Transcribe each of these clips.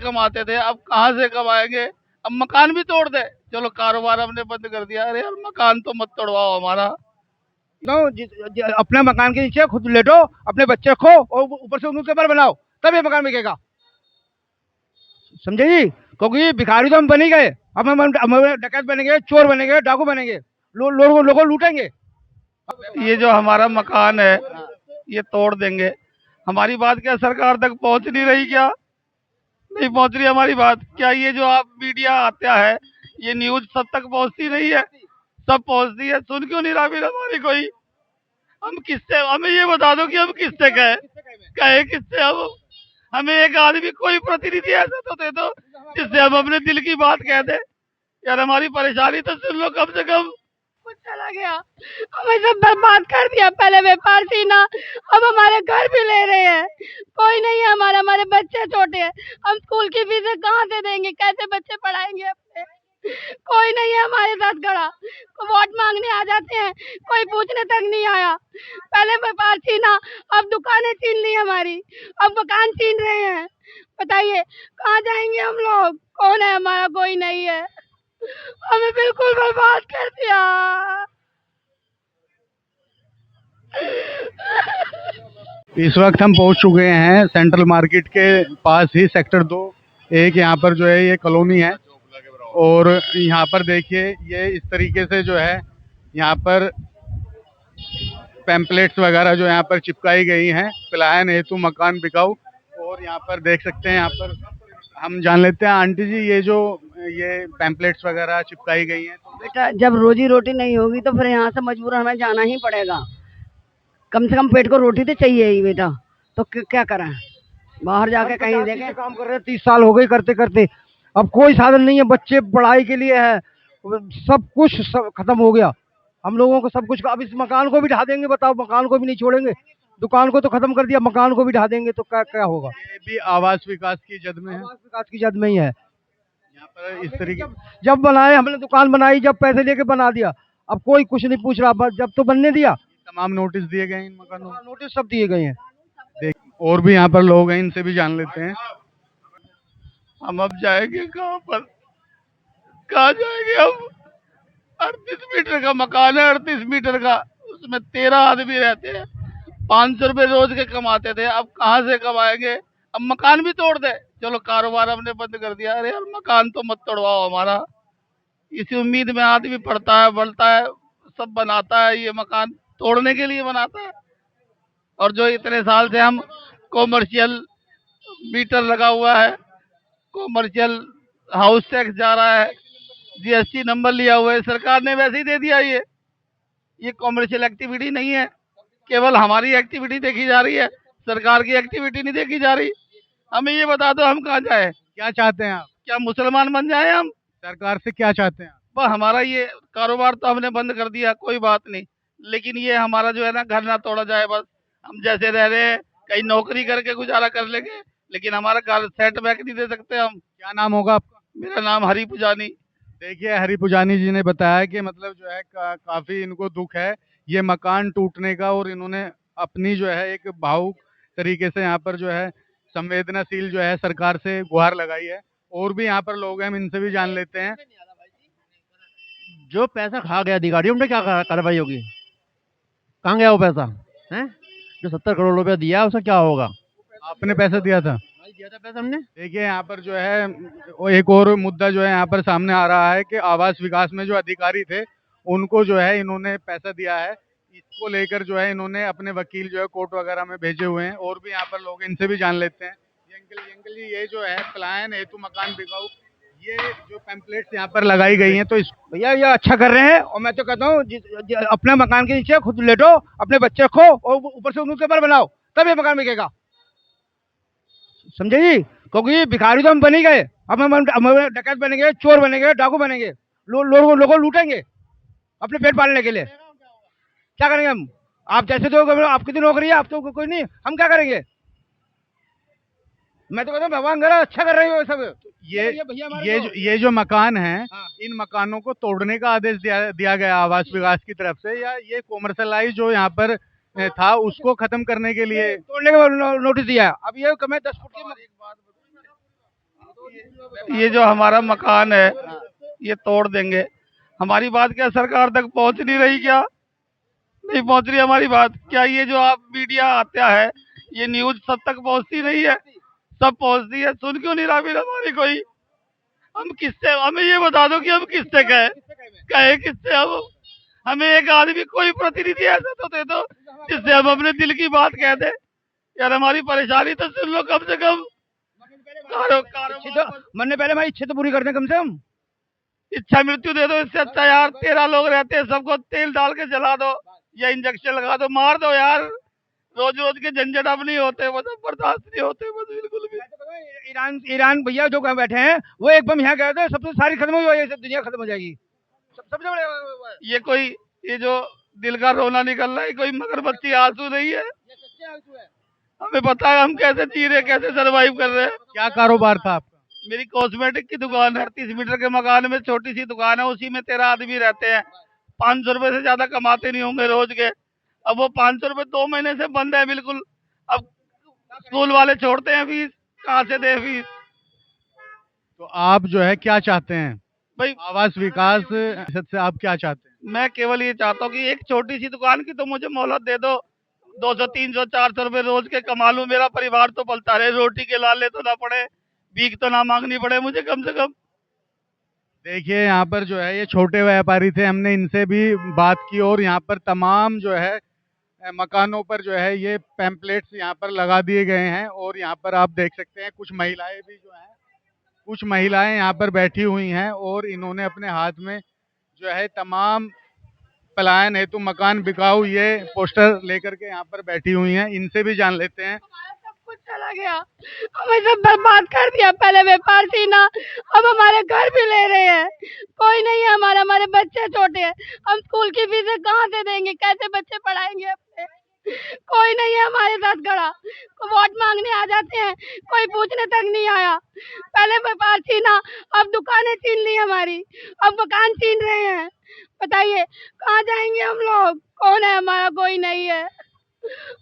कमाते थे, अब कहाँ से कमाएंगे। अब मकान भी तोड़ दे, चलो कारोबार हमने बंद कर दिया। अरे यार मकान तो मत तोड़वाओ हमारा। तो अपने मकान के नीचे खुद लेटो, अपने बच्चे रखो और ऊपर से उनके ऊपर बनाओ, तब ये मकान बिकेगा। समझे जी? क्योंकि भिखारी तो हम बन ही गए, अब हम डकैत बनेंगे, चोर बनेंगे, डाकू बनेंगे, लोगों को लूटेंगे। ये जो हमारा मकान है ये तोड़ देंगे। हमारी बात क्या सरकार तक पहुंच नहीं रही क्या? नहीं पहुंच रही हमारी बात क्या? ये जो आप मीडिया आता है, ये न्यूज सब तक पहुंचती नहीं है? सब पहुंचती है, सुन क्यों नहीं रहा फिर हमारी कोई? हम किससे, हमें ये बता दो कि हम किससे कहे, कहे किससे हम? हमें एक आदमी कोई प्रतिनिधि ऐसा तो दे दो जिससे हम अपने दिल की बात कह दे। यार हमारी परेशानी तो सुन लो कम से कम। कुछ चला गया, हमें सब बर्बाद कर दिया। पहले व्यापार थी ना, अब हमारे घर भी ले रहे हैं। कोई नहीं है हमारा, हमारे बच्चे छोटे हैं, हम स्कूल की फीसें कहाँ से देंगे, कैसे बच्चे पढ़ाएंगे अपने? कोई नहीं है हमारे साथ खड़ा। वोट मांगने आ जाते हैं, कोई पूछने तक नहीं आया। पहले व्यापार थी ना, अब दुकानें छीन ली हमारी, अब मकान छीन रहे हैं। बताइए कहाँ जाएंगे हम लोग? कौन है हमारा? कोई नहीं है, हमें बिल्कुल बर्बाद कर दिया। इस वक्त हम पहुंच चुके हैं सेंट्रल मार्केट के पास ही, सेक्टर 2 एक यहाँ पर जो है ये कॉलोनी है। और यहाँ पर देखिए ये इस तरीके से जो है यहाँ पर पैम्पलेट्स वगैरह जो यहाँ पर चिपकाई गई हैं, पलायन हेतु मकान बिकाऊ। और यहाँ पर देख सकते हैं, यहाँ पर हम जान लेते हैं आंटी जी, ये पैम्पलेट्स वगैरह चिपकाई गई हैं तो बेटा जब रोजी रोटी नहीं होगी तो फिर यहाँ से मजबूर हमें जाना ही पड़ेगा। कम से कम पेट को रोटी तो चाहिए ही बेटा, तो क्या करें? बाहर जाके कहीं देखें। काम कर रहे हैं, 30 साल हो गए करते करते, अब कोई साधन नहीं है। बच्चे पढ़ाई के लिए है, सब कुछ सब खत्म हो गया हम लोगों को, सब कुछ। अब इस मकान को भी ढा देंगे, बताओ, मकान को भी नहीं छोड़ेंगे। दुकान को तो खत्म कर दिया, मकान को भी ढा देंगे तो क्या क्या होगा? ये भी आवास विकास की जद में है। आवास विकास की जद में ही है। यहाँ पर इस तरीके जब बनाए हमने दुकान बनाई, जब पैसे लेके बना दिया, अब कोई कुछ नहीं पूछ रहा। बस जब तो बनने दिया, तमाम नोटिस दिए गए हैं इन मकानों को। नोटिस सब दिए गए हैं। देख, और भी यहाँ पर लोग हैं, इनसे भी जान लेते हैं। हम अब जाएंगे कहाँ पर? कहाँ जाएंगे हम? 38 मीटर का मकान है, 38 मीटर का, उसमें 13 आदमी रहते हैं। 500 रुपए रोज के कमाते थे, अब कहाँ से कमाएंगे। अब मकान भी तोड़ दे, चलो कारोबार हमने बंद कर दिया। अरे यार मकान तो मत तोड़वाओ हमारा। इसी उम्मीद में आदमी पढ़ता है, बढ़ता है, सब बनाता है, ये मकान तोड़ने के लिए बनाता है। और जो इतने साल से हम कॉमर्शियल मीटर लगा हुआ है, कॉमर्शियल हाउस टैक्स जा रहा है, जीएसटी नंबर लिया हुआ है, सरकार ने वैसे ही दे दिया। ये कॉमर्शियल एक्टिविटी नहीं है, केवल हमारी एक्टिविटी देखी जा रही है, सरकार की एक्टिविटी नहीं देखी जा रही। हमें ये बता दो हम कहाँ जाए? क्या चाहते हैं आप? क्या मुसलमान बन जाए हम? सरकार से क्या चाहते हैं आप? बस हमारा ये कारोबार तो हमने बंद कर दिया, कोई बात नहीं, लेकिन ये हमारा जो है ना घर ना तोड़ा जाए। बस हम जैसे रह रहे हैं, कहीं नौकरी करके गुजारा कर लेंगे, लेकिन हमारा घर सेट बैक नहीं दे सकते हम। क्या नाम होगा आपका? मेरा नाम हरी पुजानी। देखिए हरी पुजानी जी ने बताया कि मतलब जो है काफी इनको दुख है ये मकान टूटने का, और इन्होंने अपनी जो है एक भावुक तरीके से यहाँ पर जो है संवेदनाशील जो है सरकार से गुहार लगाई है। और भी यहाँ पर लोग हैं, हम इनसे भी जान लेते हैं। जो पैसा खा गया अधिकारियों में, क्या कार्रवाई होगी? कहाँ गया वो पैसा है? जो 70 करोड़ रुपया दिया उसका क्या होगा? आपने पैसा दिया था? दिया था पैसा हमने। देखिए यहाँ पर जो है वो एक और मुद्दा जो है यहाँ पर सामने आ रहा है कि आवास विकास में जो अधिकारी थे उनको जो है इन्होंने पैसा दिया है। इसको लेकर जो है इन्होंने अपने वकील जो है कोर्ट वगैरह में भेजे हुए हैं। और भी यहाँ पर लोग, इनसे भी जान लेते हैं। ये अंकल जी, ये जो है पलायन हेतु मकान बिकाऊ, ये जो पैम्पलेट्स यहाँ पर लगाई गई हैं, तो इस भैया ये अच्छा कर रहे हैं, और मैं तो कहता हूँ अपने मकान के नीचे खुद लेटो, अपने बच्चे रखो और ऊपर से उनके ऊपर बनाओ, तब ये मकान बिकेगा। समझे जी? क्योंकि भिखारी तो हम बन ही गए, अब हम डकैत बनेंगे, चोर बनेंगे, डाकू बनेंगे, लोगों को लूटेंगे अपने पेट पालने के लिए। क्या करेंगे हम? आप जैसे तो आपकी तो नौकरी है, आप तो कोई नहीं, हम क्या करेंगे? मैं तो कहता हूँ भगवान करे अच्छा कर रहे हो सब। ये जो मकान है, हाँ। इन मकानों को तोड़ने का आदेश दिया गया आवास विकास की तरफ से, या ये कॉमर्शियलाइज जो यहाँ पर था उसको खत्म करने के लिए तोड़ने का नोटिस दिया है। अब ये कम है 10 फुट की ये जो हमारा मकान है ये तोड़ देंगे। हमारी बात क्या सरकार तक पहुंच नहीं रही क्या? नहीं पहुंच रही हमारी बात क्या? ये जो आप मीडिया आता है ये न्यूज सब तक पहुंचती नहीं है? सब पहुंचती है, सुन क्यों नहीं रहा फिर हमारी कोई? हम किससे, हमें ये बता दो कि हम किससे कहे, कहे किससे हम? हमें एक आदमी कोई प्रतिनिधि ऐसा तो दे दो जिससे हम अपने दिल की बात कह दे। यार हमारी परेशानी तो सुन लो कम से कम। मरने पहले हमारी इच्छा तो पूरी कर दें कम से कम। इच्छा मृत्यु दे दो, इससे अच्छा यार 13 लोग रहते हैं, सबको तेल डाल के जला दो या इंजेक्शन लगा दो, मार दो यार। रोज रोज के झंझट अब नहीं होते, मतलब बर्दाश्त नहीं होते बस बिल्कुल भी। ईरान भैया जो कहाँ बैठे हैं वो एक बम यहाँ गए थे, सब तो सारी खत्म हो जाएगी, सब दुनिया खत्म हो जाएगी। सबसे बड़े ये कोई, ये जो दिल का रोना निकल रहा है कोई मगरमच्छी आंसू नहीं है। हमें पता है हम कैसे जी रहे, कैसे सरवाइव कर रहे हैं। क्या कारोबार था आपका? मेरी कॉस्मेटिक की दुकान है, 38 मीटर के मकान में छोटी सी दुकान है, उसी में 13 आदमी रहते हैं। 500 रुपए से ज्यादा कमाते नहीं होंगे रोज के। अब वो 500 रुपए 2 महीने से बंद है बिल्कुल। अब स्कूल वाले छोड़ते हैं फीस, कहाँ से दे फीस? तो आप जो है क्या चाहते हैं भाई आवास विकास परिषद से? आप क्या चाहते हैं? मैं केवल ये चाहता हूँ कि एक छोटी सी दुकान की तो मुझे मोहलत दे दो। 200 300 400 रुपए रोज के कमा लूं, मेरा परिवार तो पलता रहे, रोटी के लाले तो ना पड़े, भीख तो ना मांगनी पड़े मुझे कम से कम। देखिए यहाँ पर जो है ये छोटे व्यापारी थे, हमने इनसे भी बात की और यहाँ पर तमाम जो है मकानों पर जो है ये पैम्पलेट्स यहाँ पर लगा दिए गए हैं। और यहाँ पर आप देख सकते हैं कुछ महिलाएं भी जो हैं, कुछ महिलाएं यहाँ पर बैठी हुई हैं और इन्होंने अपने हाथ में जो है तमाम पलायन हेतु मकान बिकाऊ ये पोस्टर लेकर के यहाँ पर बैठी हुई हैं। इनसे भी जान लेते हैं। हमारा सब कुछ चला गया, हमें सब बर्बाद कर दिया। पहले व्यापार थी ना, अब हमारे घर भी ले रहे हैं। कोई नहीं है हमारा, हमारे बच्चे छोटे हैं, हम स्कूल की फीसें कहाँ से देंगे, कैसे बच्चे पढ़ाएंगे अपने? कोई नहीं है हमारे साथ खड़ा। वोट मांगने आ जाते हैं, कोई पूछने तक नहीं आया। पहले व्यापार छीना, अब दुकानें छीन ली हमारी, अब मकान छीन रहे हैं। बताइए कहाँ जाएंगे हम लोग? कौन है हमारा? कोई नहीं है।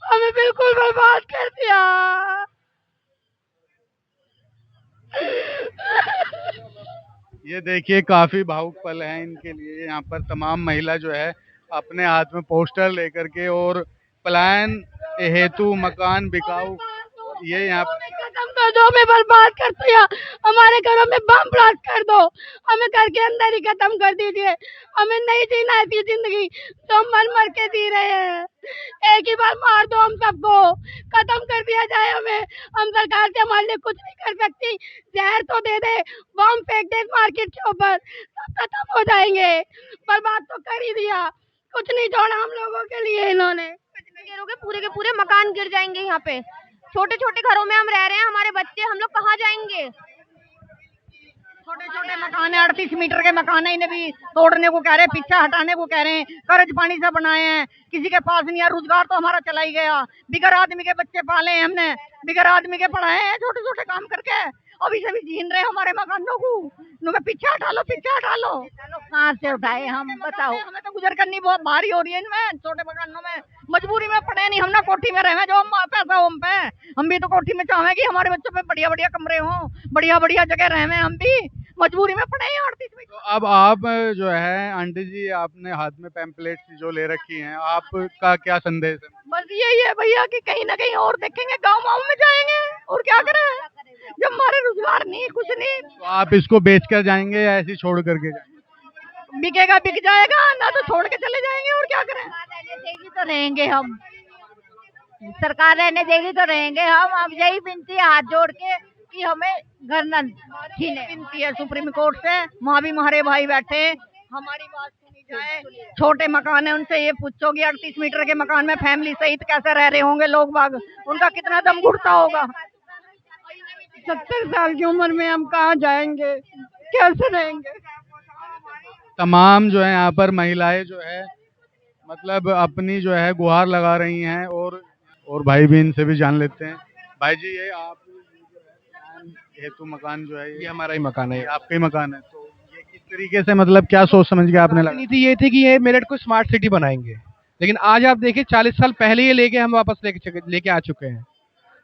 हमें बिल्कुल बर्बाद कर दिया। ये देखिए काफी भावुक पल है इनके लिए। यहाँ पर तमाम महिला जो है अपने हाथ में पोस्टर लेकर के और पलायन हेतु मकान बिकाऊ ये यहाँ पर खत्म कर दो, हमें बर्बाद कर दिया। हमारे घरों में बम ब्लास्ट कर दो, हमें घर के अंदर ही खत्म कर दीजिए। हमें नहीं जीना ऐसी जिंदगी जो हम मर मर के जी रहे हैं। एक ही बार मार दो, हम सबको खत्म कर दिया जाए हमें। हम सरकार से हमारे लिए कुछ नहीं कर सकती। जहर तो दे दे, बम फेंक दे मार्केट के ऊपर, सब खत्म हो जाएंगे। बर्बाद तो कर ही दिया, कुछ नहीं छोड़ा हम लोगों के लिए इन्होंने। पूरे के पूरे मकान गिर जाएंगे। यहाँ पे छोटे छोटे घरों में हम रह रहे हैं, हमारे बच्चे, हम लोग कहाँ जाएंगे? छोटे छोटे मकान है, 38 मीटर के मकान है, इन्हें भी तोड़ने को कह रहे हैं, पीछे हटाने को कह रहे हैं। कर्ज पानी से बनाए हैं, किसी के पास नहीं है, रोजगार तो हमारा चला ही गया। बिगर आदमी के बच्चे पाले हैं हमने, बिगर आदमी के पढ़ाए हैं छोटे छोटे काम करके। अभी से भी छीन रहे हमारे मकानों को। पीछे हटा लो, पीछे हटा लो। कहाँ से उठाए हम, बताओ। हमें तो गुजर करनी बहुत भारी हो रही है इनमें छोटे मकानों में। मजबूरी में पड़े नहीं, हम ना कोठी में रहे, जो हम पैसा हो हम पे। हम भी तो कोठी में चाहें कि हमारे बच्चों पे बढ़िया बढ़िया कमरे हों, बढ़िया बढ़िया जगह रहे। हम भी मजबूरी में पड़े हैं 38 में। तो अब आप जो है आंटी जी आपने हाथ में पैम्पलेट्स जो ले रखी हैं, आपका क्या संदेश है? बस यही है भैया कि कहीं ना कहीं और देखेंगे, गाँव में जाएंगे और क्या करें जब हमारे रोजगार नहीं, कुछ नहीं। तो आप इसको बेच कर जाएंगे या ऐसे छोड़ करके जाएंगे? बिकेगा बिक जाएगा, ना तो छोड़ के चले जाएंगे और क्या करें। रहने देगी तो रहेंगे हम, सरकार रहने देगी तो रहेंगे हम। अब यही विनती है हाथ जोड़ के कि हमें घर न छीने। विनती है सुप्रीम कोर्ट से, वहाँ भी हमारे भाई बैठे, हमारी बात सुनी जाए। छोटे मकान है, उनसे ये पूछो कि 38 मीटर के मकान में फैमिली सहित कैसे रह रहे होंगे लोग बाग, उनका कितना दम घुटता होगा। 70 साल की उम्र में हम कहाँ जाएंगे, कैसे रहेंगे? तमाम जो है यहाँ पर महिलाएं जो है मतलब अपनी जो है गुहार लगा रही हैं। और भाई भी इनसे भी जान लेते हैं। भाई जी ये आप हेतु मकान जो है ये हमारा ही मकान है। ये आपका ही मकान है, तो ये किस तरीके से मतलब क्या सोच समझ के आपने लगा? नीति ये थी कि ये मेरठ को स्मार्ट सिटी बनाएंगे, लेकिन आज आप देखिए 40 साल पहले ये लेके हम वापस लेके आ चुके हैं।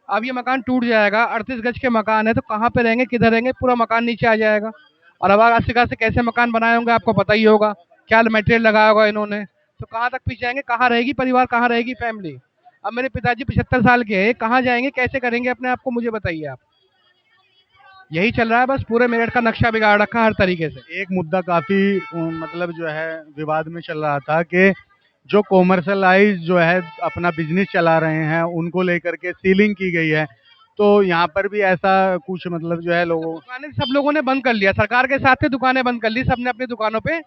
अब ये मकान टूट जाएगा, 38 गज के मकान है, तो कहाँ पे रहेंगे, किधर रहेंगे, पूरा मकान नीचे आ जाएगा। और अब आवास विकास से कैसे मकान बनाए होंगे आपको पता ही होगा, क्या मटेरियल लगाया होगा इन्होंने, तो कहाँ तक पीछे जाएंगे, कहाँ रहेगी परिवार, कहाँ रहेगी फैमिली। अब मेरे पिताजी 75 साल के हैं, कहाँ जाएंगे, कैसे करेंगे अपने आप को, मुझे बताइए आप। यही चल रहा है बस, पूरे मेरठ का नक्शा बिगाड़ रखा है हर तरीके से। एक मुद्दा काफी मतलब जो है विवाद में चल रहा था कि जो कॉमर्शलाइज जो है अपना बिजनेस चला रहे हैं उनको लेकर के सीलिंग की गई है, तो यहाँ पर भी ऐसा कुछ मतलब जो है लोगों दुकानें सब लोगों ने बंद कर लिया, सरकार के साथ ही दुकानें बंद कर ली, सबने अपनी दुकानों पे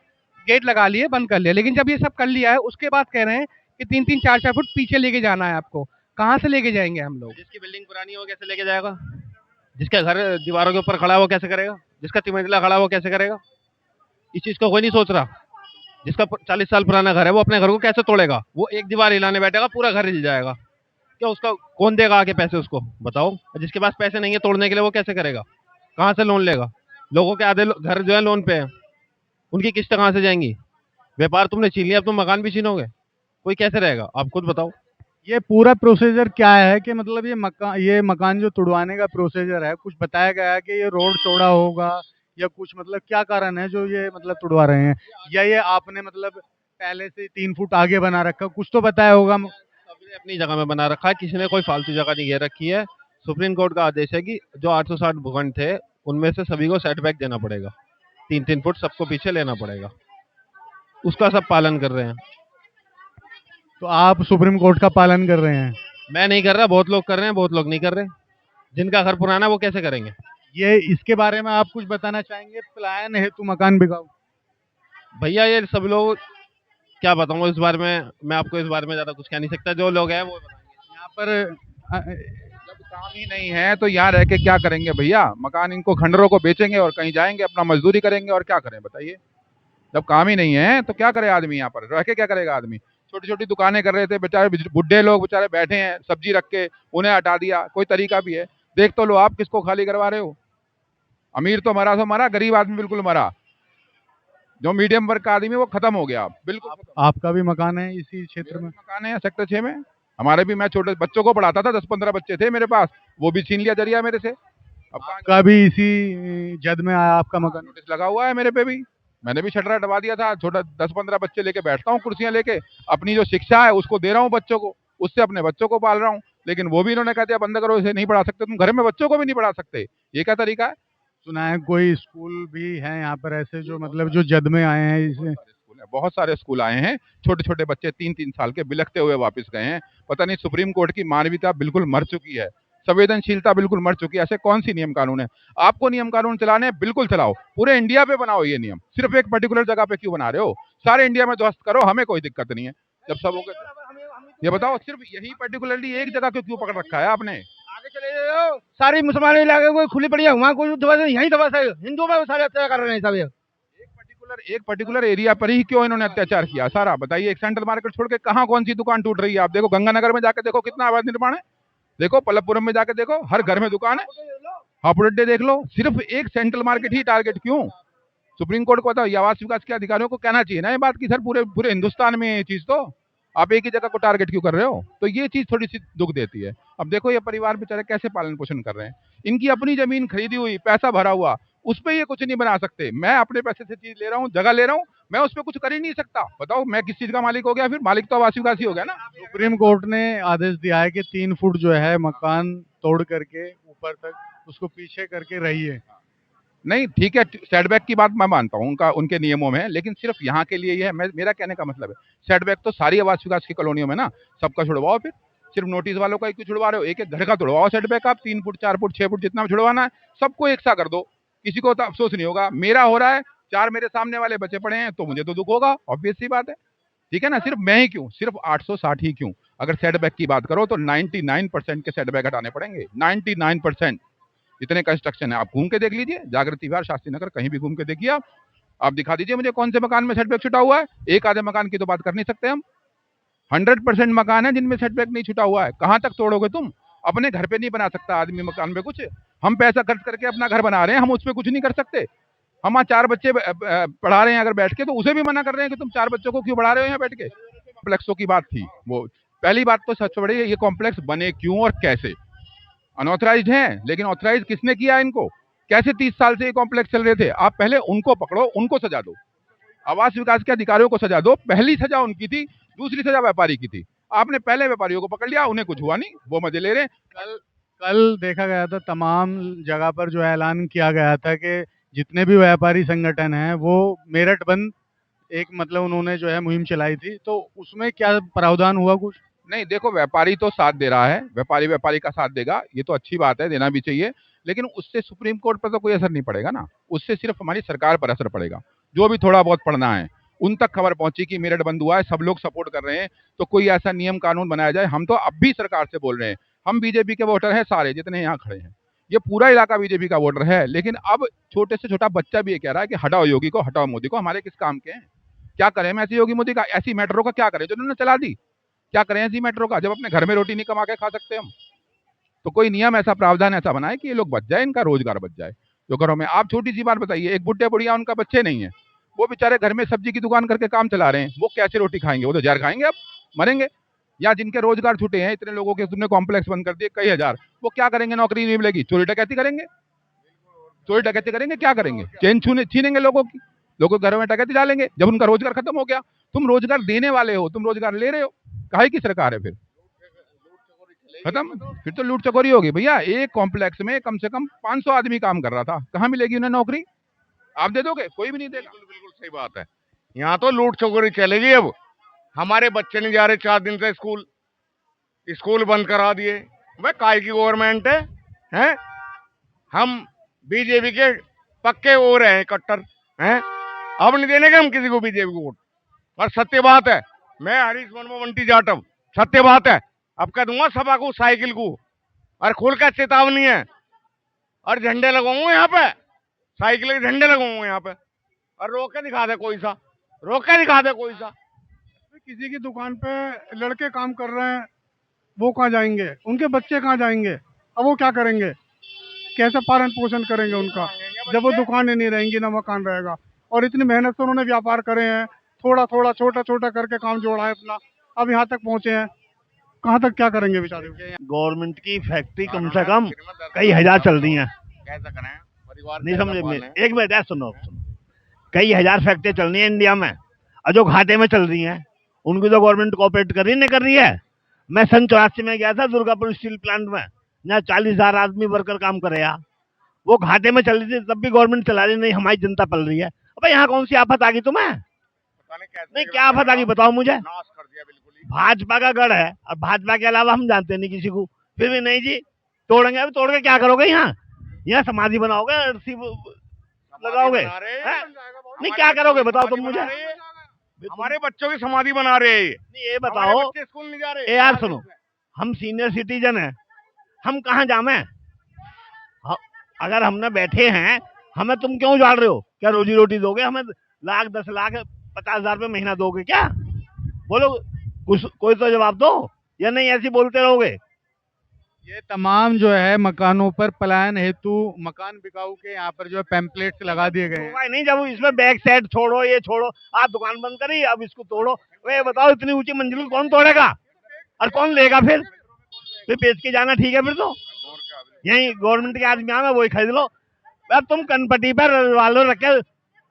गेट लगा लिए, बंद कर लिया। लेकिन जब ये सब कर लिया है उसके बाद कह रहे हैं कि 3-3 4-4 फुट पीछे लेके जाना है आपको। कहाँ से लेके जाएंगे हम लोग? जिसकी बिल्डिंग पुरानी हो कैसे लेके जाएगा, जिसका घर दीवारों के ऊपर खड़ा है वो कैसे करेगा, जिसका 3 मंजिला खड़ा है वो कैसे करेगा। इस चीज को कोई नहीं सोच रहा। जिसका 40 साल पुराना घर है वो अपने घर को कैसे तोड़ेगा, वो एक दीवार हिलाने बैठेगा पूरा घर हिल जाएगा। क्या उसका कौन देगा आके पैसे उसको, बताओ। जिसके पास पैसे नहीं है तोड़ने के लिए वो कैसे करेगा, कहाँ से लोन लेगा। लोगों के आधे घर जो है लोन पे है, उनकी किस्त कहाँ से जाएंगी। व्यापार तुमने छीन लिया, अब तुम मकान भी छीनोगे, कोई कैसे रहेगा, आप खुद बताओ। ये पूरा प्रोसीजर क्या है कि मतलब ये मकान जो तुड़वाने का प्रोसीजर है, कुछ बताया गया है कि ये रोड चौड़ा होगा या कुछ मतलब क्या कारण है जो ये मतलब तुड़वा रहे हैं, या ये आपने मतलब पहले से 3 फुट आगे बना रखा, कुछ तो बताया होगा। सबने अपनी जगह में बना रखा है, किसी ने कोई फालतू जगह नहीं घेर रखी है। सुप्रीम कोर्ट का आदेश है कि जो 860 भूखंड थे उनमें से सभी को सेटबैक देना पड़ेगा, 3-3 फुट सबको पीछे लेना पड़ेगा, उसका सब पालन कर रहे हैं। तो आप सुप्रीम कोर्ट का पालन कर रहे हैं? मैं नहीं कर रहा, बहुत लोग कर रहे हैं, बहुत लोग नहीं कर रहे। जिनका घर पुराना है वो कैसे करेंगे। ये इसके बारे में आप कुछ बताना चाहेंगे, पलायन हेतु मकान बिकाऊ? भैया ये सब लोग क्या बताऊंगा इस बारे में, मैं आपको इस बारे में ज्यादा कुछ कह नहीं सकता, जो लोग हैं वो बताएंगे। यहाँ पर जब काम ही नहीं है तो यहाँ रह के क्या करेंगे भैया, मकान इनको खंडरों को बेचेंगे और कहीं जाएंगे अपना मजदूरी करेंगे, और क्या करें बताइए। जब काम ही नहीं है तो क्या करे आदमी, यहाँ पर रह के क्या करेगा आदमी। छोटी छोटी दुकानें कर रहे थे बेचारे, बुढ़े लोग बेचारे बैठे हैं सब्जी रख के, उन्हें हटा दिया, कोई तरीका भी है। देख तो लो आप किसको खाली करवा रहे हो। अमीर तो मरा, गरीब आदमी बिल्कुल मरा। जो मीडियम वर्ग का आदमी है वो खत्म हो गया बिल्कुल। आपका भी मकान है इसी क्षेत्र में? मकान है सेक्टर 6 में हमारे भी। मैं छोटे बच्चों को पढ़ाता था, 10-15 बच्चे थे मेरे पास, वो भी छीन लिया जरिया मेरे से। अब आपका भी इसी जद में आया आपका मकान? नोटिस लगा हुआ है मेरे पे भी, मैंने भी शटर हटवा दिया था। छोटा 10-15 बच्चे लेके बैठता हूँ कुर्सियां लेके, अपनी जो शिक्षा है उसको दे रहा हूँ बच्चों को, उससे अपने बच्चों को पाल रहा हूँ। लेकिन वो भी इन्होंने कह दिया बंद करो, इसे नहीं पढ़ा सकते तुम, घर में बच्चों को भी नहीं पढ़ा सकते, ये क्या तरीका है। सुना है कोई स्कूल भी है यहाँ पर ऐसे जो मतलब जो जद में आए हैं इसे? बहुत सारे स्कूल आए हैं, छोटे छोटे बच्चे 3-3 साल के बिलखते हुए वापस गए हैं। पता नहीं सुप्रीम कोर्ट की मानवीयता बिल्कुल मर चुकी है, संवेदनशीलता बिल्कुल मर चुकी है। ऐसे कौन सी नियम कानून है। आपको नियम कानून चलाने हैं, बिल्कुल चलाओ, पूरे इंडिया पे बनाओ ये नियम, सिर्फ एक पर्टिकुलर जगह पे क्यों बना रहे हो। सारे इंडिया में ध्वस्त करो, हमें कोई दिक्कत नहीं है। जब सब हो गए ये बताओ, सिर्फ यही पर्टिकुलरली एक जगह क्यों पकड़ रखा है आपने। आगे चले जाओ, सारी मुसलमान इलाके कोई खुली पड़ी है, वहाँ कोई यही दबा है, हिंदुओं में सारे अत्याचार कर रहे हैं सब। एक पर्टिकुलर एरिया पर ही क्यों इन्होंने अत्याचार किया सारा, बताइए। एक सेंट्रल मार्केट छोड़ के कहाँ कौन सी दुकान टूट रही है। आप देखो गंगानगर में जाके देखो कितना अवैध निर्माण है, देखो पल्लवपुरम में जाके देखो, हर घर में दुकान है, हापुड़े देख लो। सिर्फ एक सेंट्रल मार्केट ही टारगेट क्यों। सुप्रीम कोर्ट को बताओ, ये आवास विकास के अधिकारियों को कहना चाहिए ना ये बात की सर पूरे पूरे हिंदुस्तान में ये चीज, तो आप एक ही जगह को टारगेट क्यों कर रहे हो। तो ये चीज थोड़ी सी दुख देती है। अब देखो ये परिवार बेचारे कैसे पालन पोषण कर रहे हैं, इनकी अपनी जमीन खरीदी हुई, पैसा भरा हुआ, उस पर ये कुछ नहीं बना सकते। मैं अपने पैसे से चीज ले रहा हूँ, जगह ले रहा हूँ, मैं उस पर कुछ कर ही नहीं सकता। बताओ मैं किस चीज का मालिक हो गया, फिर मालिक तो आवास विकास ही हो गया ना। सुप्रीम कोर्ट ने आदेश दिया है कि 3 फुट जो है मकान तोड़ करके ऊपर तक उसको पीछे करके रहिए। नहीं ठीक है, सेटबैक की बात मैं मानता हूँ उनका, उनके नियमों में, लेकिन सिर्फ यहाँ के लिए ही है। मेरा कहने का मतलब है सेटबैक तो सारी आवास विकास की कॉलोनियों में ना, सबका छुड़वाओ। फिर सिर्फ नोटिस वालों का क्यों छुड़वा रहे हो, एक एक घर का छुड़वाओ सेटबैक आप, 3 फुट 4 फुट 6 फुट जितना भी छुड़वाना है सबको एक सा कर दो, किसी को तो अफसोस नहीं होगा। मेरा हो रहा है, 4 मेरे सामने वाले बचे पड़े हैं तो मुझे तो दुख होगा, ऑब्वियस सी बात है, ठीक है ना। सिर्फ मैं ही क्यों, सिर्फ 860 ही क्यों। अगर सेटबैक की बात करो तो 99% के सेटबैक हटाने पड़ेंगे, 99%। इतने कंस्ट्रक्शन है, आप घूम के देख लीजिए, जागृति विहार, शास्त्री नगर, कहीं भी घूम के देखिए आप दिखा दीजिए मुझे कौन से मकान में सेटबैक छुटा हुआ है। एक आधे मकान की तो बात कर नहीं सकते हम, 100% मकान है जिनमें सेटबैक नहीं छुटा हुआ है। कहाँ तक तोड़ोगे तुम, अपने घर पे नहीं बना सकता आदमी मकान पे कुछ। हम पैसा खर्च करके अपना घर बना रहे हैं, हम उस पर कुछ नहीं कर सकते। हम वहाँ 4 बच्चे पढ़ा रहे हैं अगर बैठ के, तो उसे भी मना कर रहे हैं कि तुम 4 बच्चों को क्यों पढ़ा रहे हो यहाँ बैठ के। कॉम्प्लेक्सों की बात थी वो, पहली बात तो सच बड़ी है, ये कॉम्प्लेक्स बने क्यों और कैसे, अनऑथराइज्ड हैं, लेकिन ऑथराइज किसने किया इनको? कैसे 30 साल से ये कॉम्प्लेक्स चल रहे थे? आप पहले उनको पकड़ो, उनको सजा दो। आवास विकास के अधिकारियों को सजा दो। पहली सजा उनकी थी, दूसरी सजा व्यापारी की थी। आपने पहले व्यापारियों को पकड़ लिया, उन्हें कुछ हुआ नहीं, वो मजे ले रहे हैं। कल देखा गया था, तमाम जगह पर जो ऐलान किया गया था कि जितने भी व्यापारी संगठन हैं वो मेरठ बंद, एक मतलब उन्होंने जो है मुहिम चलाई थी, तो उसमें क्या प्रावधान हुआ कुछ? नहीं, देखो, व्यापारी तो साथ दे रहा है, व्यापारी का साथ देगा, ये तो अच्छी बात है, देना भी चाहिए, लेकिन उससे सुप्रीम कोर्ट पर तो कोई असर नहीं पड़ेगा ना। उससे सिर्फ हमारी सरकार पर असर पड़ेगा। जो भी थोड़ा बहुत पढ़ना है, उन तक खबर पहुंची कि मेरठ बंद हुआ है, सब लोग सपोर्ट कर रहे हैं, तो कोई ऐसा नियम कानून बनाया जाए। हम तो अब भी सरकार से बोल रहे हैं, हम बीजेपी के वोटर हैं सारे जितने यहाँ खड़े हैं, ये पूरा इलाका बीजेपी का वोटर है, लेकिन अब छोटे से छोटा बच्चा भी ये कह रहा है कि हटाओ योगी को, हटाओ मोदी को, हमारे किस काम के हैं? क्या करें हम ऐसे योगी मोदी का? ऐसी मेट्रो का क्या करें जो उन्होंने चला दी? क्या करें ऐसी मेट्रो का, जब अपने घर में रोटी नहीं कमा के खा सकते हम? तो कोई नियम ऐसा, प्रावधान ऐसा बनाए कि ये लोग बच जाए, इनका रोजगार बच जाए जो घरों में। आप छोटी सी बात बताइए, एक बुढ़े बुढ़िया, उनका बच्चे नहीं है, वो बेचारे घर में सब्जी की दुकान करके काम चला रहे हैं, वो कैसे रोटी खाएंगे? वो तो जहर खाएंगे, अब मरेंगे। या जिनके रोजगार छूटे हैं, इतने लोगों के तुमने कॉम्प्लेक्स बंद कर दिए कई हजार, वो क्या करेंगे? नौकरी नहीं मिलेगी, चोरी डकैती करेंगे, क्या करेंगे? चेन छीनेंगे लोगों की, लोगों के घरों में डकैती डालेंगे। जब उनका रोजगार खत्म हो गया, तुम रोजगार देने वाले हो, तुम रोजगार ले रहे हो, काहे की सरकार है? फिर खत्म, फिर तो लूट चकोरी होगी भैया। एक कॉम्प्लेक्स में कम से कम 500 आदमी काम कर रहा था, कहाँ मिलेगी उन्हें नौकरी? आप दे दोगे? कोई भी नहीं देगा। बिल्कुल सही बात है, यहाँ तो लूट चोरी चलेगी। अब हमारे बच्चे नहीं जा रहे 4 दिन से स्कूल बंद करा दिए। वह काय की गवर्नमेंट है? हम बीजेपी के पक्के हो रहे हैं, कट्टर हैं। अब नहीं देने का हम किसी को बीजेपी को वोट। और सत्य बात है, मैं हरीश वर्मा बंटी जाटव, सत्य बात है, अब कह दूंगा सभा को, साइकिल को, और खोल कर चेतावनी है, और झंडे लगाऊंगा यहाँ पे, साइकिल के झंडे लगाऊंगा यहाँ पे, और रोक के दिखा दे कोई सा, किसी की दुकान पे लड़के काम कर रहे हैं, वो कहाँ जाएंगे? उनके बच्चे कहाँ जाएंगे? अब वो क्या करेंगे? कैसे पालन पोषण करेंगे उनका, जब वो दुकानें नहीं रहेंगी, ना मकान रहेगा? और इतनी मेहनत से उन्होंने व्यापार करे हैं, थोड़ा थोड़ा छोटा छोटा करके काम जोड़ा है अपना, अब यहाँ तक पहुंचे हैं, कहाँ तक क्या करेंगे बेचारे? गवर्नमेंट की फैक्ट्री कम से कम कई हजार चल रही हैं। कैसा करें? परिवार नहीं समझे? एक मिनट यार, सुनो, कई हजार फैक्ट्री चल रही है इंडिया में, और जो घाटे में चल रही हैं उनकी तो गवर्नमेंट कोऑपरेट कर रही है। मैं सन 84 में गया था दुर्गापुर स्टील प्लांट में, जहाँ 40,000 आदमी वर्कर काम करे यार, वो घाटे में चल रही थी, तब भी गवर्नमेंट चला रही नहीं, हमारी जनता पल रही है। अबे यहाँ कौन सी आफत आ गई तुम्हें? नहीं, क्या आफत आ गई बताओ मुझे? भाजपा का गढ़ है, और भाजपा के अलावा हम जानते नहीं किसी को, फिर भी नहीं जी तोड़ेंगे। अब तोड़ के क्या करोगे? यहाँ समाधि बनाओगे, अर्थी लगाओगे? नहीं, क्या करोगे बताओ तुम मुझे? हमारे बच्चों की समाधि बना रहे हैं। नहीं, ये बताओ, स्कूल नहीं जा रहे यार सुनो, हम सीनियर सिटीजन हैं, हम कहाँ जामे? अगर हमने बैठे हैं, हमें तुम क्यों उजाड़ रहे हो? क्या रोजी रोटी दोगे हमें? लाख 10 लाख 50,000 रुपये महीना दोगे क्या? बोलो, कोई तो जवाब दो, या नहीं ऐसे बोलते रहोगे? ये तमाम जो है मकानों पर पलायन हेतु मकान बिकाऊ के यहाँ पर जो है पैम्पलेट्स लगा दिए गए हैं। नहीं, जब इसमें बैक साइड छोड़ो, ये छोड़ो, आप दुकान बंद करी, अब इसको तोड़ो। वे बताओ, इतनी ऊंची मंजिल कौन तोड़ेगा और कौन लेगा? फिर बेच के जाना ठीक है, फिर तो यही गवर्नमेंट के आदमी आए, वही खरीद लो। अब तुम कनपट्टी पर वालों रखे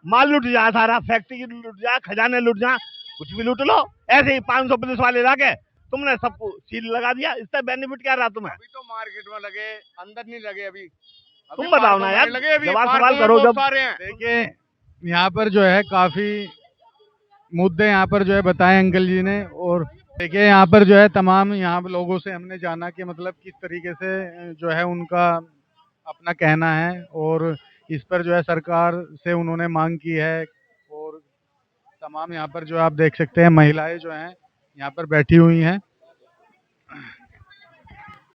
माल लुट जा, सारा फैक्ट्री लुट जा, खजाने लुट जा, कुछ भी लूट लो। ऐसे ही 500 पुलिस वाले लाके तुमने सबको सील लगा दिया, इससे बेनिफिट क्या रहा तुम्हें? अभी तो मार्केट में लगे, अंदर नहीं लगे। अभी तुम बताओ ना यार, जवाब सवाल करो। जब देखिए, यहाँ पर जो है काफी मुद्दे यहाँ पर जो है बताए अंकल जी ने, और देखिए यहाँ पर जो है तमाम यहाँ लोगों से हमने जाना कि मतलब किस तरीके से जो है उनका अपना कहना है, और इस पर जो है सरकार से उन्होंने मांग की है। और तमाम यहाँ पर जो आप देख सकते हैं महिलाएं जो हैं यहाँ पर बैठी हुई हैं,